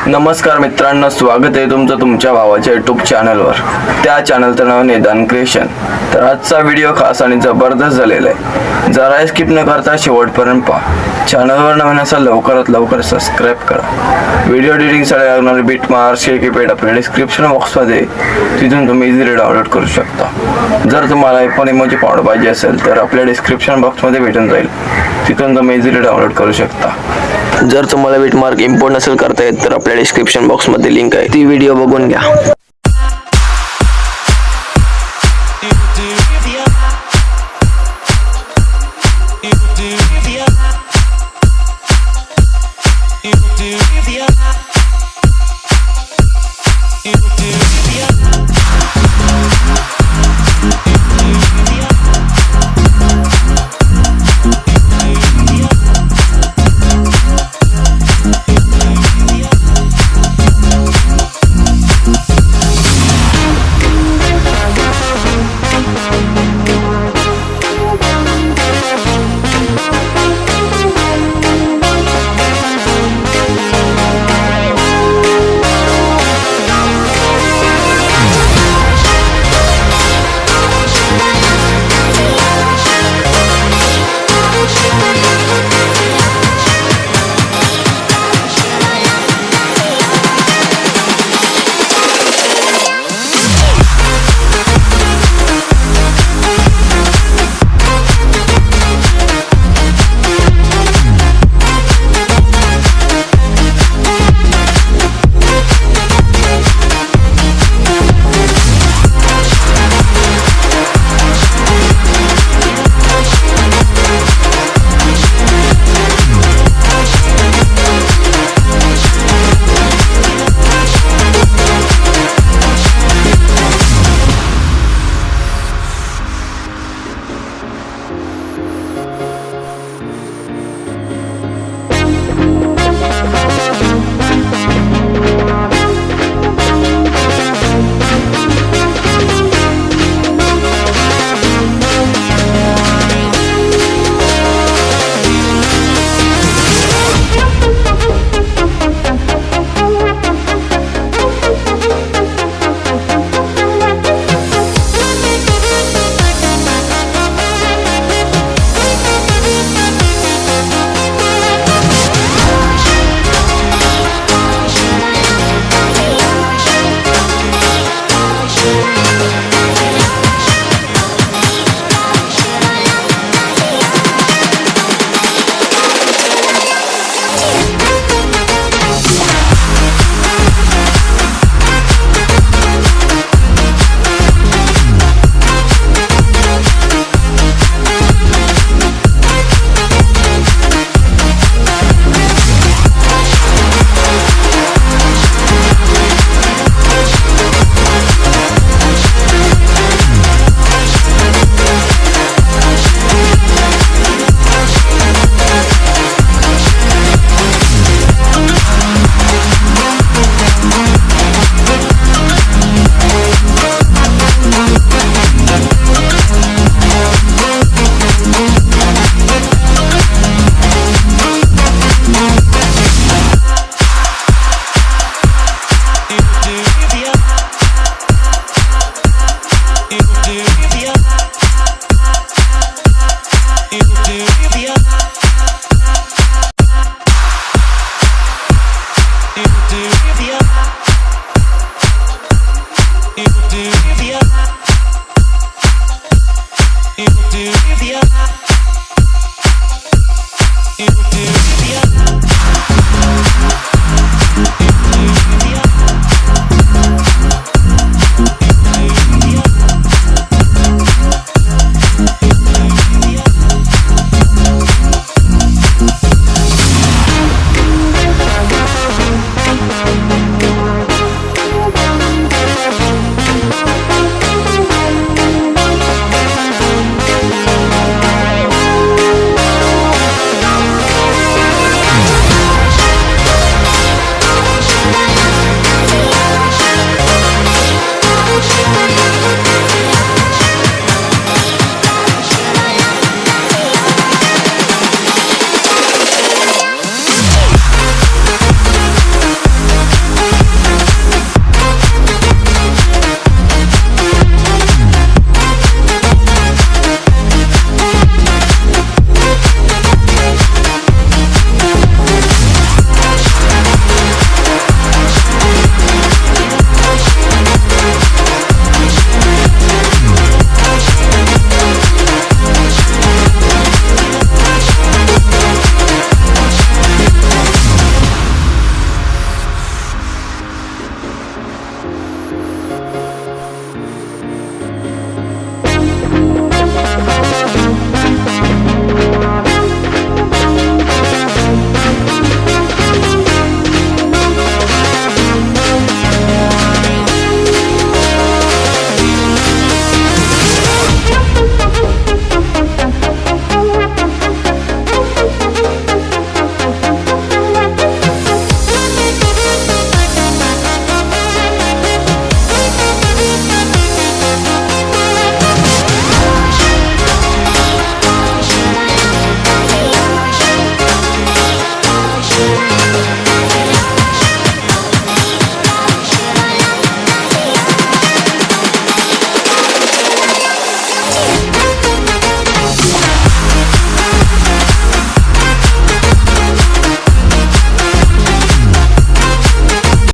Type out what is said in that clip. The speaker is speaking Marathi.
नमस्कार मित्रांनो, स्वागत आहे तुमचं तुमच्या भावाच्या यूट्यूब चॅनलवर। त्या चॅनलचं नाव निदान क्रिएशन। तर आजचा व्हिडिओ खास आणि जबरदस्त झालेला आहे, जरा स्किप न करता शेवटपर्यंत पहा। चॅनलवर नवीन असाल लवकरात लवकर सबस्क्राईब करा। व्हिडिओ एडिटिंगसाठी लागणारे बिट मार्क्स कीपॅड आपल्या डिस्क्रिप्शन बॉक्समध्ये, तिथून तुम्ही इझिली डाउनलोड करू शकता। जर तुम्हाला iPhone इमोजी पावडर पाहिजे असेल तर आपल्या डिस्क्रिप्शन बॉक्समध्ये भेटून जाईल, तिथून तुम्ही इझिली डाउनलोड करू शकता। जर तुम्हाला बिटमार्क इम्पोर्ट नसेल करता येत तर आपल्या डिस्क्रिप्शन बॉक्स मध्ये लिंक आहे, ती व्हिडिओ बघून घ्या। Yeah.